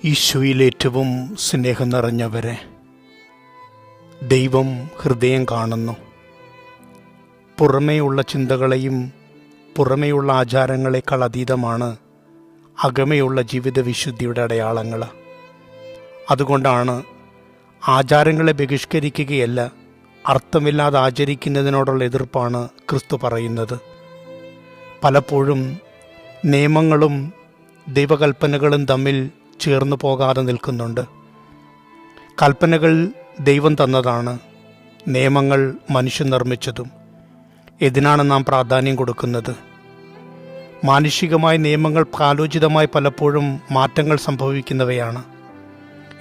ഈശോയിലേറ്റവും സ്നേഹം നിറഞ്ഞവരെ, ദൈവം ഹൃദയം കാണുന്നു. പുറമേയുള്ള ചിന്തകളെയും പുറമേയുള്ള ആചാരങ്ങളെക്കാൾ അതീതമാണ് അകമയുള്ള ജീവിത വിശുദ്ധിയുടെ അടയാളങ്ങൾ. അതുകൊണ്ടാണ് ആചാരങ്ങളെ ബഹിഷ്കരിക്കുകയല്ല, അർത്ഥമില്ലാതെ ആചരിക്കുന്നതിനോടുള്ള എതിർപ്പാണ് ക്രിസ്തു പറയുന്നത്. പലപ്പോഴും നിയമങ്ങളും ദൈവകൽപ്പനകളും തമ്മിൽ ചേർന്നു പോകാതെ നിൽക്കുന്നുണ്ട്. കൽപ്പനകൾ ദൈവം തന്നതാണ്, നിയമങ്ങൾ മനുഷ്യൻ നിർമ്മിച്ചതും. ഇതിനാണ് നാം പ്രാധാന്യം കൊടുക്കുന്നത്. മാനുഷികമായ നിയമങ്ങൾ കാലോചിതമായി പലപ്പോഴും മാറ്റങ്ങൾ സംഭവിക്കുന്നവയാണ്.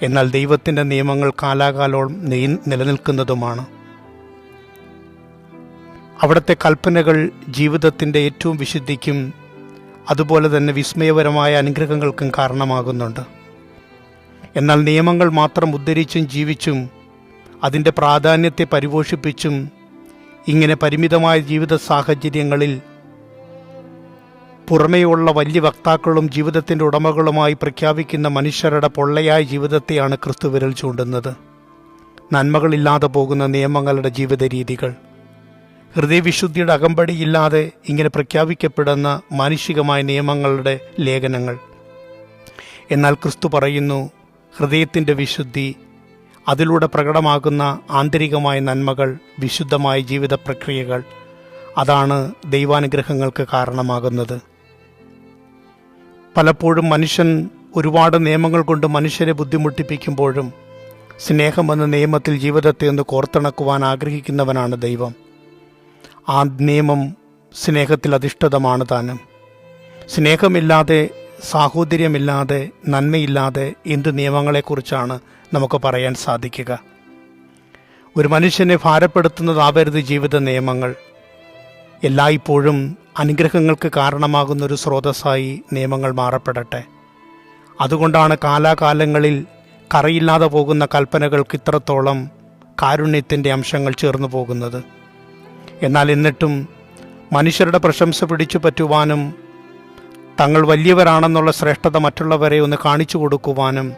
എന്നാൽ ദൈവത്തിൻ്റെ നിയമങ്ങൾ കാലാകാലം നിലനിൽക്കുന്നതുമാണ്. അവിടുത്തെ കൽപ്പനകൾ ജീവിതത്തിൻ്റെ ഏറ്റവും വിശുദ്ധിക്കും അതുപോലെ തന്നെ വിസ്മയപരമായ അനുഗ്രഹങ്ങൾക്കും കാരണമാകുന്നുണ്ട്. എന്നാൽ നിയമങ്ങൾ മാത്രം ഉദ്ധരിച്ചും ജീവിച്ചും അതിൻ്റെ പ്രാധാന്യത്തെ പരിപോഷിപ്പിച്ചും ഇങ്ങനെ പരിമിതമായ ജീവിത സാഹചര്യങ്ങളിൽ പുറമേയുള്ള വലിയ വക്താക്കളും ജീവിതത്തിൻ്റെ ഉടമകളുമായി പ്രഖ്യാപിക്കുന്ന മനുഷ്യരുടെ പൊള്ളയായ ജീവിതത്തെയാണ് ക്രിസ്തു വിരൽ ചൂണ്ടുന്നത്. നന്മകളില്ലാതെ പോകുന്ന നിയമങ്ങളുടെ ജീവിത രീതികൾ, ഹൃദയവിശുദ്ധിയുടെ അകമ്പടിയില്ലാതെ ഇങ്ങനെ പ്രഖ്യാപിക്കപ്പെടുന്ന മാനുഷികമായ നിയമങ്ങളുടെ ലേഖനങ്ങൾ. എന്നാൽ ക്രിസ്തു പറയുന്നു, ഹൃദയത്തിൻ്റെ വിശുദ്ധി, അതിലൂടെ പ്രകടമാകുന്ന ആന്തരികമായ നന്മകൾ, വിശുദ്ധമായ ജീവിത പ്രക്രിയകൾ, അതാണ് ദൈവാനുഗ്രഹങ്ങൾക്ക് കാരണമാകുന്നത്. പലപ്പോഴും മനുഷ്യൻ ഒരുപാട് നിയമങ്ങൾ കൊണ്ട് മനുഷ്യരെ ബുദ്ധിമുട്ടിപ്പിക്കുമ്പോഴും സ്നേഹമെന്ന നിയമത്തിൽ ജീവിതത്തെ ഒന്ന് കോർത്തിണക്കുവാൻ ആഗ്രഹിക്കുന്നവനാണ് ദൈവം. ആ നിയമം സ്നേഹത്തിൽ അധിഷ്ഠിതമാണ് താനും. സ്നേഹമില്ലാതെ, സാഹോദര്യമില്ലാതെ, നന്മയില്ലാതെ എന്ത് നിയമങ്ങളെക്കുറിച്ചാണ് നമുക്ക് പറയാൻ സാധിക്കുക? ഒരു മനുഷ്യനെ ഭാരപ്പെടുത്തുന്നതാവരുത് ജീവിത നിയമങ്ങൾ. എല്ലായ്പ്പോഴും അനുഗ്രഹങ്ങൾക്ക് കാരണമാകുന്നൊരു സ്രോതസ്സായി നിയമങ്ങൾ മാറപ്പെടട്ടെ. അതുകൊണ്ടാണ് കാലാകാലങ്ങളിൽ കറയില്ലാതെ പോകുന്ന കൽപ്പനകൾക്ക് ഇത്രത്തോളം കാരുണ്യത്തിൻ്റെ അംശങ്ങൾ ചേർന്നു പോകുന്നത്. എന്നാൽ എന്നിട്ടും മനുഷ്യരുടെ പ്രശംസ പിടിച്ചു പറ്റുവാനും തങ്ങൾ വലിയവരാണെന്നുള്ള ശ്രേഷ്ഠത മറ്റുള്ളവരെ ഒന്ന് കാണിച്ചു കൊടുക്കുവാനും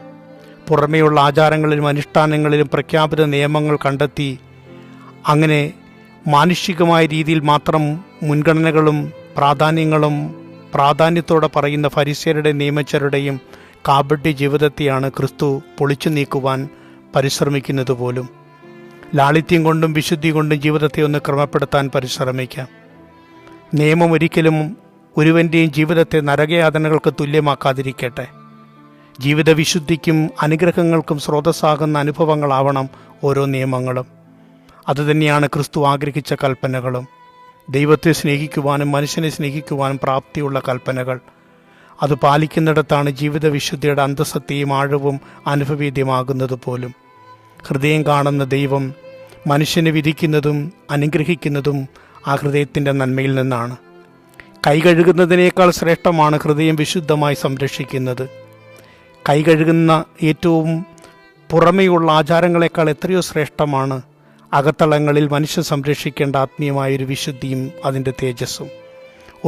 പുറമേയുള്ള ആചാരങ്ങളിലും അനുഷ്ഠാനങ്ങളിലും പ്രഖ്യാപിത നിയമങ്ങൾ കണ്ടെത്തി അങ്ങനെ മാനുഷികമായ രീതിയിൽ മാത്രം മുൻഗണനകളും പ്രാധാന്യത്തോടെ പറയുന്ന ഫരിസ്യരുടെയും നിയമജ്ഞരുടെയും കാപട്യ ജീവിതത്തെയാണ് ക്രിസ്തു പൊളിച്ചു നീക്കുവാൻ പരിശ്രമിക്കുന്നത് പോലും. ലാളിത്യം കൊണ്ടും വിശുദ്ധി കൊണ്ടും ജീവിതത്തെ ഒന്ന് ക്രമപ്പെടുത്താൻ പരിശ്രമിക്കാം. നിയമം ഒരിക്കലും ഒരുവൻ്റെയും ജീവിതത്തെ നരകയാതനകൾക്ക് തുല്യമാക്കാതിരിക്കട്ടെ. ജീവിത വിശുദ്ധിക്കും അനുഗ്രഹങ്ങൾക്കും സ്രോതസ്സാകുന്ന അനുഭവങ്ങളാവണം ഓരോ നിയമങ്ങളും. അതുതന്നെയാണ് ക്രിസ്തു ആഗ്രഹിച്ച കൽപ്പനകളും. ദൈവത്തെ സ്നേഹിക്കുവാനും മനുഷ്യനെ സ്നേഹിക്കുവാനും പ്രാപ്തിയുള്ള കൽപ്പനകൾ. അത് പാലിക്കുന്നിടത്താണ് ജീവിത വിശുദ്ധിയുടെ അന്തസത്തയും ആഴവും അനുഭവേദ്യമാകുന്നത് പോലും. ഹൃദയം കാണുന്ന ദൈവം മനുഷ്യനെ വിധിക്കുന്നതും അനുഗ്രഹിക്കുന്നതും ആ ഹൃദയത്തിൻ്റെ നന്മയിൽ നിന്നാണ്. കൈ കഴുകുന്നതിനേക്കാൾ ശ്രേഷ്ഠമാണ് ഹൃദയം വിശുദ്ധമായി സംരക്ഷിക്കുന്നത്. കൈ കഴുകുന്ന ഏറ്റവും പുറമേയുള്ള ആചാരങ്ങളെക്കാൾ എത്രയോ ശ്രേഷ്ഠമാണ് അകത്തളങ്ങളിൽ മനുഷ്യൻ സംരക്ഷിക്കേണ്ട ആത്മീയമായൊരു വിശുദ്ധിയും അതിൻ്റെ തേജസ്സും.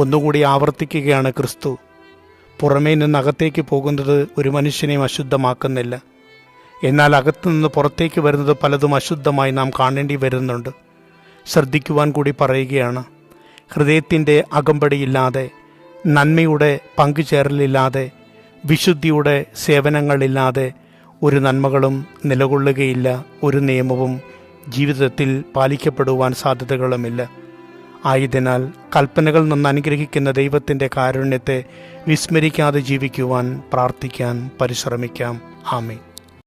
ഒന്നുകൂടി ആവർത്തിക്കുകയാണ് ക്രിസ്തു, പുറമേ നിന്ന് അകത്തേക്ക് പോകുന്നത് ഒരു മനുഷ്യനെയും അശുദ്ധമാക്കുന്നില്ല. എന്നാൽ അകത്തുനിന്ന് പുറത്തേക്ക് വരുന്നത് പലതും അശുദ്ധമായി നാം കാണേണ്ടി വരുന്നുണ്ട്. ശ്രദ്ധിക്കുവാൻ കൂടി പറയുകയാണ്. ഹൃദയത്തിൻ്റെ അകമ്പടിയില്ലാതെ, നന്മയുടെ പങ്കുചേരലില്ലാതെ, വിശുദ്ധിയുടെ സേവനങ്ങളില്ലാതെ ഒരു നന്മകളും നിലകൊള്ളുകയില്ല. ഒരു നിയമവും ജീവിതത്തിൽ പാലിക്കപ്പെടുവാൻ സാധ്യതകളുമില്ല. ആയതിനാൽ കൽപ്പനകൾ നിന്ന് അനുഗ്രഹിക്കുന്ന ദൈവത്തിൻ്റെ കാരുണ്യത്തെ വിസ്മരിക്കാതെ ജീവിക്കുവാൻ പ്രാർത്ഥിക്കാൻ പരിശ്രമിക്കാം. ആമേൻ.